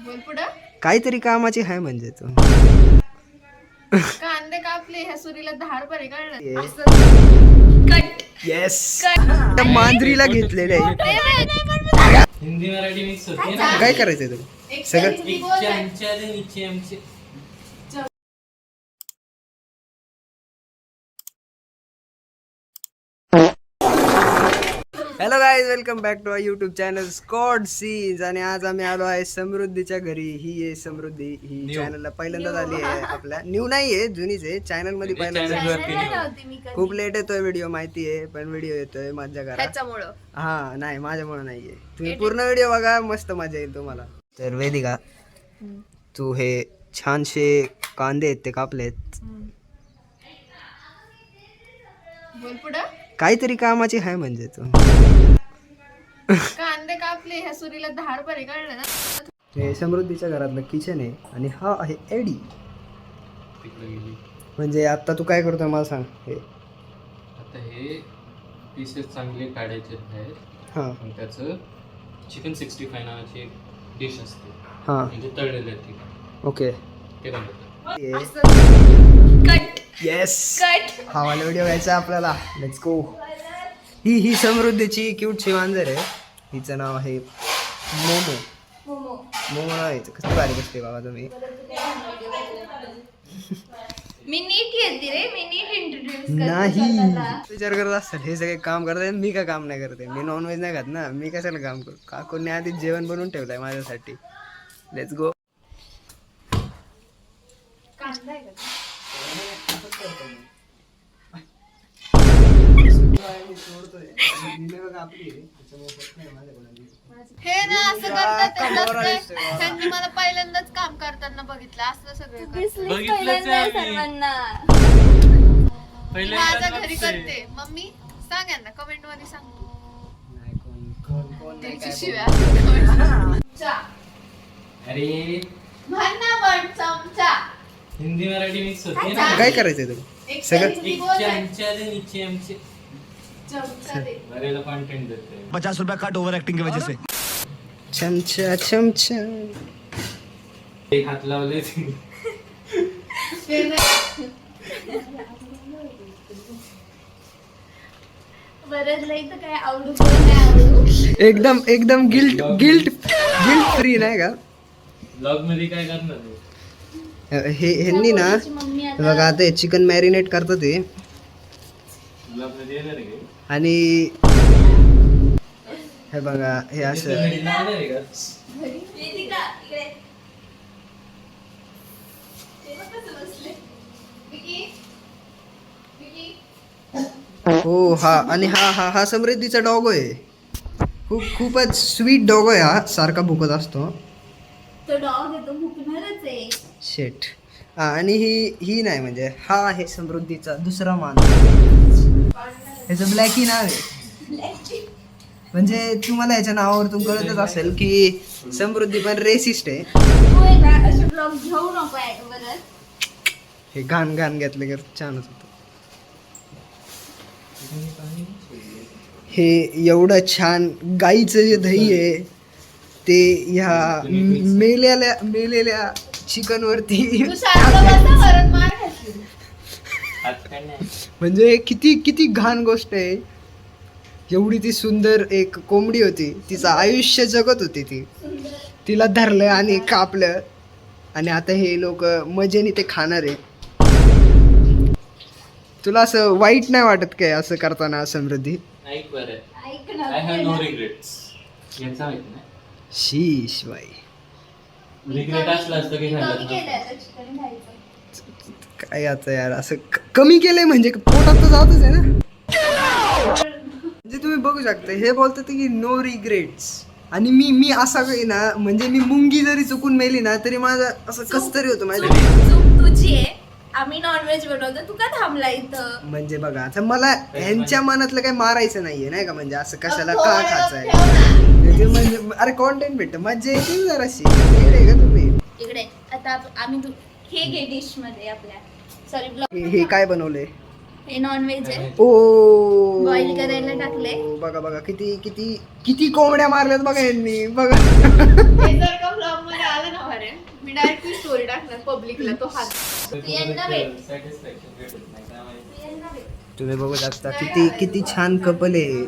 बोल पुढं. काहीतरी कामाची आहे म्हणजे तू. कांदे कापले ह्या सुरीला धार बरे कळलं. कट. येस. मांजरीला घेतलेले आहे. हिंदी मराठी मिक्स होते ना. काय करायचंय तुला सगळं. नीचे आमचे hello guys, welcome back to our YouTube channel स्कॉड सीज. आणि आज आम्ही आलो आहे समृद्धीच्या घरी. ही आहे समृद्धी. ही चॅनलला पहिल्यांदाच आली आहे. आपल्या न्यू नाही आहे, जुनीच आहे. चॅनल मध्ये पहिल्यांदा. खूप लेट येतोय व्हिडिओ माहिती आहे, पण व्हिडिओ येतोय माझ्या घरात. त्याच्यामुळं हा नाही, माझ्यामुळे नाहीये. तुम्ही पूर्ण व्हिडिओ बघा, मस्त मजा येईल तुम्हाला. तर वेदिका, तू हे छानशे कांदे आहेत ते कापलेत. बोल पुढं. काहीतरी कामाची आहे म्हणजे तू. कांदे कापले ह्या सुरीला धार बरे कळलं ना. हे समृद्धीच्या घरातलं किचन आहे आणि हा आहे एडी. म्हणजे आता तू काय करतोय मला सांग. हे आता हे पीसेस चांगले काढायचे आहेत. हा आणि त्याचं चिकन 65 नावाची एक डिश असते. हा म्हणजे तळलेलं चिकन ओके. ते बनवतात. कट. येस. कट. हा वाला व्हिडिओ घ्यायचा आपल्याला. Let's go. ही समृद्धीची क्यूटची मांजर आहे. हिचं नाव आहे मोमो. मोमो नाव आहे. कसं भारी बसते बाबा तुम्ही. मी नीट येते रे, मी नीट इंट्रोड्यूस नाही विचार करत असतात हे सगळे काम करतात, मी का काम नाही करते. मी नॉनव्हेज नाही खात ना, मी कशाला काम करू. काकूने आधीच जेवण बनवून ठेवलंय माझ्यासाठी. Let's go. कांदा आहे का? हे ना असं करतात त्यांनी मला पहिल्यांदाच काम करताना बघितलं. असं सगळे माझ्या घरी करते. मम्मी सांग यांना कमेंट मध्ये सांग. त्यांची शिव्या. चमचा. अरे म्हण ना पण चमचा. हिंदी मराठी मिक्स होते ना. काय करायचंय तुला एक सगळं. हिंदी बोल रे. नीचे आमचे चमचा दे. बरेला कंटेंट देते. 50 रुपया कट ओवर एक्टिंग की वजह से. चमचा चमचा. एक हात लावले ते नाही. बरंच नाही तर काय आवडू पण नाही आवडू. एकदम एकदम गिल्ट गिल्ट गिल्ट फ्री नाही का. ब्लॉग मध्ये काय करणार आहे? हे ह्यांनी ना बघा आता हे चिकन मॅरिनेट करतात ते. ब्लॉग मध्ये येणार आहे का? आणि हे बघा हे असं घरी लावणार आहे का? हो. हा आणि हा समृद्धीचा डॉग आहे. खूपच स्वीट डॉग आहे हा. सारखा भुकत असतो. तो डॉग आहे तो भुकणारच आहे. शेट. आणि ही नाही म्हणजे हा आहे समृद्धीचा दुसरा मान. ह्याचं ब्लॅकी नाव आहे. म्हणजे तुम्हाला याच्या नावावरून कळतच असेल की समृद्धी पण रेसिस्ट आहे. असे ब्लॉग घेऊ नको आहे बरं. हे घाण घाण घेतलं की छानच होतं. हे एवढं छान गाईचं जे दही आहे ते ह्या मेलेल्या चिकन वरती. म्हणजे किती किती घाण गोष्ट आहे. एवढी ती सुंदर एक कोंबडी होती, तिचं आयुष्य जगत होती ती. तिला धरलं आणि कापलं आणि आता हे लोक मजेने ते खाणार आहे. तुला असं वाईट नाही वाटत काय असं करताना समृद्धी. ऐक बरं. I have no regrets. याचा माहिती नाही. शीश बाई. रिग्रेट असला असतं की झालं. काय आता यार असं कमी केलंय म्हणजे पोटात तर जातच आहे ना. म्हणजे तुम्ही बघू शकता हे बोलतात की नो रिग्रेट्स. आणि मी असा काही ना म्हणजे मी मुंगी जरी चुकून मेली ना तरी माझं असं कस तरी होतं माझ्या. चूक तुझी आहे. आम्ही नॉनव्हेज बनवतो, तू का थांबला इथं. म्हणजे बघा आता मला ह्यांच्या मनातलं काही मारायचं नाहीये नाही का. म्हणजे असं कशाला का खायचंय ते म्हणजे अरे कॉन्टेंट भेटत मजा येते जराशी. येडे का तुम्ही. इकडे आता आम्ही हे घे डिश मध्ये आपल्या. Sorry blog. हे काय बनवलंय. हे नॉनव्हेज आहे. ओ बॉईल करायला टाकले. बघा बघा किती किती किती कोंबड्या मारल्यात बघा यांनी. बघा हे जर का ब्लॉग मध्ये आलं ना स्टोरी टाकणार पब्लिकला तो हात यांना भेट तुम्ही बघू शकता किती किती छान कपल आहे.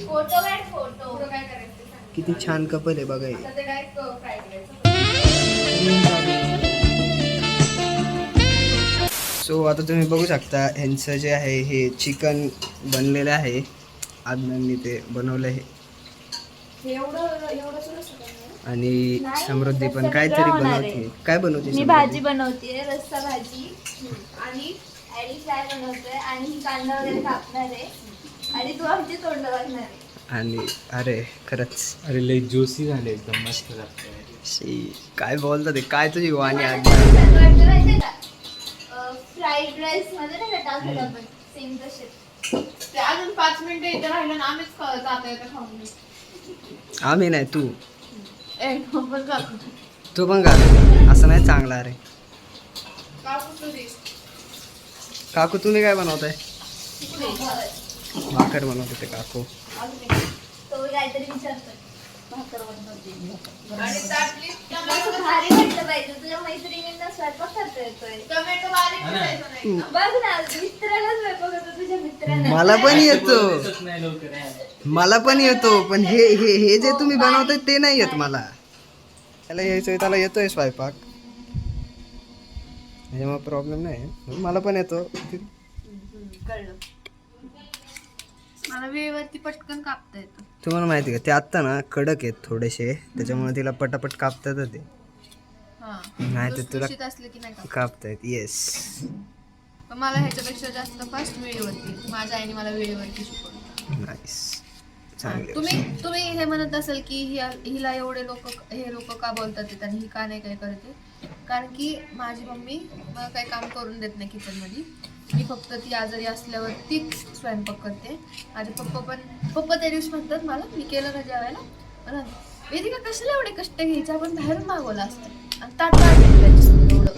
फोटो काढ फोटो काय करायचं किती छान कपल आहे बघा हे. आता ते काय फ्राय करायचं. सो आता तुम्ही बघू शकता ह्यांचं जे आहे हे चिकन बनलेलं आहे. आदनांनी ते बनवलं आहे एवढं सुद्धा आणि समृद्धी पण काहीतरी बनवते. काय बनवते मी समृद्धी? भाजी बनवते रस्सा भाजी आणि आणि फ्राय बनवते आणि ही कांदा वगैरे कापणार आहे आणि तू आमची तोंड बघणार आहे. आणि अरे खरंच अरे लई ज्युसी झाले एकदम मस्त लागतं. शी, काय बोलतात ते काय तुझी वाणी आज. फ्राईड राईस मध्ये नाही का टाकत आपण सेम तसे. ते अजून 5 मिनिटं इथे राहिलं ना आम्हीच जाता येतं खाऊन घेऊ. आम्ही नाही तू तो पण जातो तू पण घाल असं नाही चांगला. अरे का कुठं दे काकू तुम्ही काय बनवताय? भाकर बनवते ते काकू. तो काहीतरी विचारतो भाकर बनवते. आणि ताटली असं भारी वाटलं पाहिजे तुझ्या मैत्रिणींना स्वयंपाक करता येतोय. टोमॅटो बारीक करायचं नाही का? बघ ना मित्राला स्वयंपाक होतो तुझ्या मित्रांना. मला पण येतो नाही लवकर आहे. मला पण येतो पण हे हे हे जे तुम्ही बनवताय ते नाही येत मला. त्याला यायचंय त्याला येतोय स्वयंपाक त्याच्यामुळे प्रॉब्लेम नाही. मला पण येतो. कळलं मला वेळेवरती पटकन कापता येतं. तुम्हाला माहिती का ते आत्ता ना कडक आहेत थोडेसे त्याच्यामुळे तिला पटापट कापतात ते. हा नाही तर तुला लुसलुशीत असलं की नाही कापता. कापतायत. येस पण मला ह्याच्यापेक्षा जास्त फास्ट वेळेवरती माझ्या आईने मला वेळेवरती शिकवलं. नाईस चांगले. तुम्ही हे म्हणत असाल की हिला एवढे हे लोक का बोलतात आहेत आणि ही का नाही काय करते. कारण की माझी मम्मी मला काही काम करून देत नाही किचनमध्ये. मी फक्त ती आजारी असल्यावर तीच स्वयंपाक करते. माझे पप्पा त्या दिवशी म्हणतात मला मी केलं ना जेवायला मला वेदिका कशाला एवढे कष्ट घ्यायचे आपण बाहेरून मागवलं असतं आणि ताट एवढं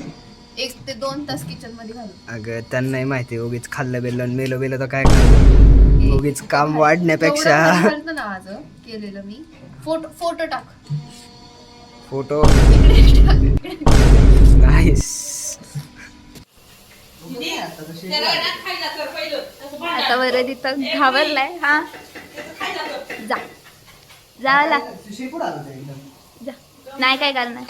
1 ते 2 तास किचनमध्ये घालून. अगं त्यांनाही माहिती उगीच खाल्लं बेलं आणि मेलो बेलं तर काय करणार. उगीच काम वाढण्यापेक्षा एवढं घालतं ना माझं केलेलं मी फोटो टाक फोटो इकडे टाक. नाईस. आता बरं तिथं घाबरलाय. हा जा जाला जा नाही काय करणार.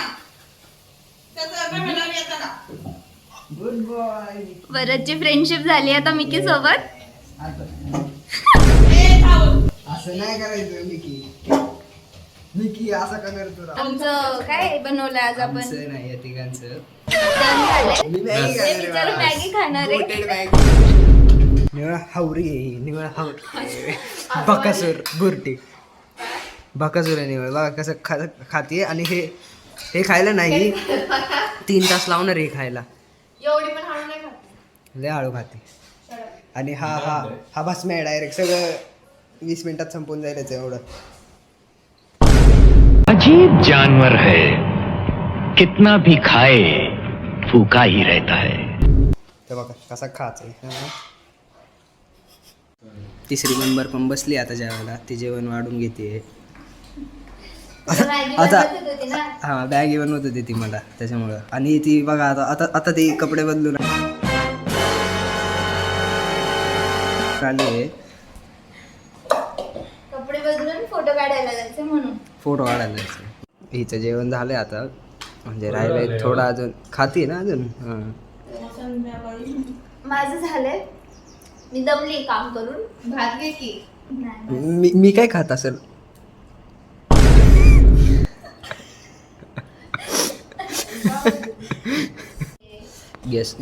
Good boy. वरदची फ्रेंडशिप झाली आता मिकी सोबत. असं नाही करायचं मिकी असं का करतो राव? आमचं काय बनवलं आज आपण. आमचं नाही या तिघांचं. जेवण झालंय. मी मॅगी ते खाणार बिचारं आहे. मॅगी खाणार आहे. Goated Maggi. निवळा हावरी आहे निवळा हावरी. बकासूर बुरटी बकासूर आहे निवळ बघा कसं खाते. आणि हे खायला नाही 3 तास लावणार हे खायला. एवढी पण हळू नाही खात. लय हळू खाते. आणि हा भस्म आहे डायरेक्ट सगळं 20 मिनिटात संपून जाईल याचं एवढं. अजीब जानवर है, कितना भी खाए फूका ही रहता है. तर बघा कसा खायचं. तिसरी मेंबर पण बसली आता जेवायला. ती जेवण वाढून घेते. मॅगी आता बनवत होती ना. हा बॅग बनवत होती ती मला त्याच्यामुळं. आणि ती बघा आता ती कपडे बदलून आली आहे. कपडे बदलून फोटो काढायला जायचं म्हणून. फोटो काढायला जायचं. हिचं जेवण झालंय आता म्हणजे राहिलंय थोडं अजून. खाती ना अजून. हां माझं झालंय. मी दमली काम करून. भात घे की. नाही मी काय खात असेल.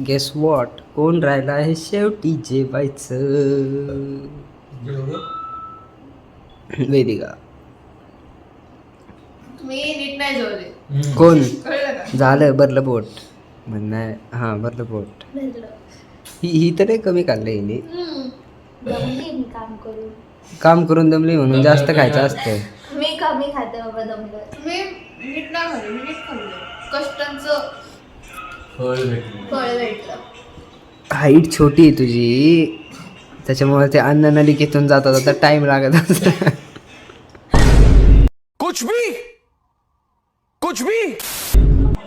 गेस वॉट कोण राहिला आहे शेवटी जेवायचं. वेदिका. तुम्ही नीट नाही जेवले. कोण कळलं का? झालं भरलं पोट म्हणणं. हां भरलं पोट. भेटलं. ही तर कमी खाल्लं हिने. दमली मी काम करून. काम करून दमली म्हणून जास्त खायचं असतं. मी कमी खाते बाबा दमलं. तुम्ही नीट नाही खाल्लं मी नीट खाल्लं. कष्टांचं फळ भेटलं. फळ भेटलं. हाईट छोटी आहे तुझी त्याच्यामुळे ते अन्न नलिकेतून जाता जाता टाइम लागत असतो. कुछ भी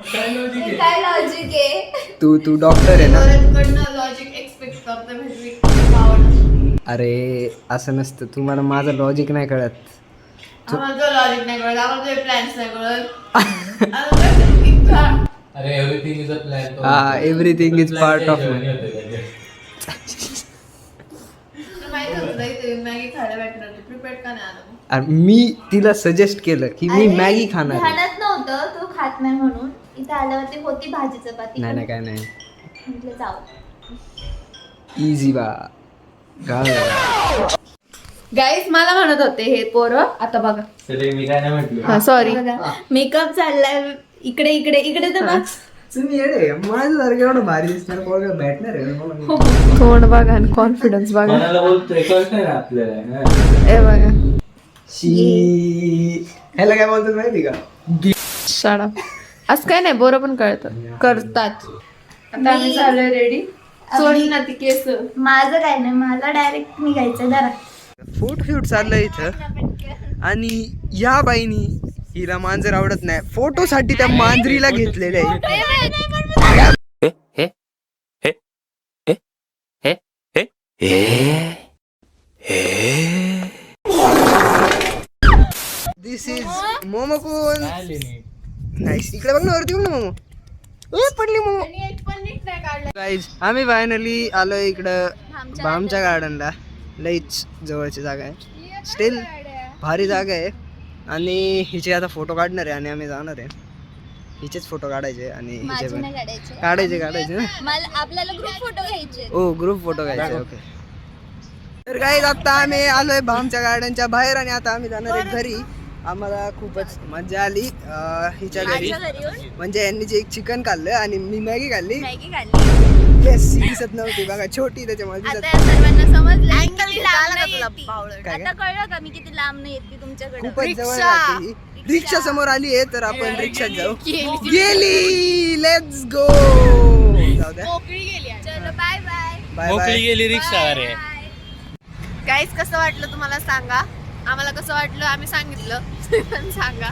हे काय लॉजिक आहे? तू डॉक्टर आहे ना. कडनं लॉजिक एक्सपेक्ट करते म्हणजे आवडतं. अरे असं नसतं, तुम्हाला माझं लॉजिक नाही कळत. आम्हाला तो लॉजिक नाही कळत, आम्हाला तुझे प्लॅन्स नाही कळत. आम्हाला अरे एव्हरीथिंग इज अ प्लॅन. हा, everything is part of तुला माहित होतं ना इथे मॅगी खायला भेटणार होती, प्रिपेअर्ड का नाही आलं मग? आणि मी तिला सजेस्ट केलं की मी अरे, मॅगी खाणार आहे. ध्यानात नव्हतं तू खात नाही म्हणून. इथे आल्यावरती होती भाजी चपाती. नाही नाही काय नाही, म्हटलं जाऊ. इझी बा. गाईज मला म्हणत होते हे पोरं, आता बघा. मी काय नाही म्हटलं. हा सॉरी. मेकअप चाललाय इकडे इकडे इकडे तर बघ. तुम्ही येडे, माझं सारखं एवढं भारी दिसणार पोरगं भेटणार आहे ना मला. तोंड बघा आणि कॉन्फिडन्स बघा. कोणाला बोलतोय कळत नाही ना आपल्याला. ए बघा. शी, ह्याला काय बोलतात माहिती का? शाळा असं काय नाही, बोरं पण कळतं करतात. आता आम्ही झालोय रेडी. सोड ना ती केस. माझं काय नाही, मला डायरेक्ट निघायचं जरा. फोटोशूट चाललंय इथं आणि या बाईनी, हिला मांजर आवडत नाही, फोटो साठी त्या मांजरीला घेतलेलं आहे. दिस इज मोमो कोण. आले नाही. नाईस. इकडे बघ ना, वरती बघ ना मोमो. पडली मोमो. गाईज आम्ही फायनली आलोय इकडं भामच्या गार्डनला. लईच जवळची जागा आहे, स्टील भारी जागा आहे. आणि हिचे आता फोटो काढणार आहे आणि आम्ही जाणार आहे. हिचेच फोटो काढायचे आणि हिचे पण काढायचे ना. मला आपल्याला ग्रुप फोटो घ्यायचे. ओ ग्रुप फोटो घ्यायचे. ओके. तर गाईज आता आम्ही आलोय भामच्या गार्डनच्या बाहेर आणि आता आम्ही जाणार आहे घरी. आम्हाला खूपच मजा आली हिच्या घरी. म्हणजे यांनी जे एक चिकन खाल्लं आणि मी मॅगी खाल्ली. येस, दिसत नव्हती बघा, छोटी त्याच्यामुळे दिसत. सर्वांना समजलं काय आता कळलं का मी किती लांब नाही येते तुमच्याकडे. खूपच जवळ राहते ही. रिक्षा समोर आली आहे तर आपण रिक्षात जाऊ. गेली. Let's go. जाऊ द्या. चलो बाय बाय. बाय मोकळी बाय. गेली रिक्षा. अरे गाईज कसं वाटलं तुम्हाला सांगा. आम्हाला कसं वाटलं आम्ही सांगितलं. पण सांगा,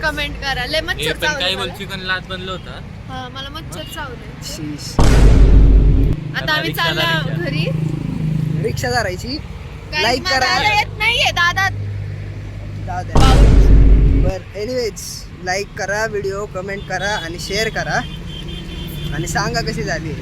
कमेंट करा. लय मच्छर चावले मला. चिकन लात बनलं होता. हा, मला मच्छर चावले. शीश. आता आम्ही चाललो घरी. रिक्षा धरायची. Guys, लाईक मला करा. दादा येत नाहीये, दादा. जाऊ द्या. बर एनिवेज, लाईक करा, व्हिडिओ कमेंट करा आणि शेअर करा आणि सांगा कशी झाली.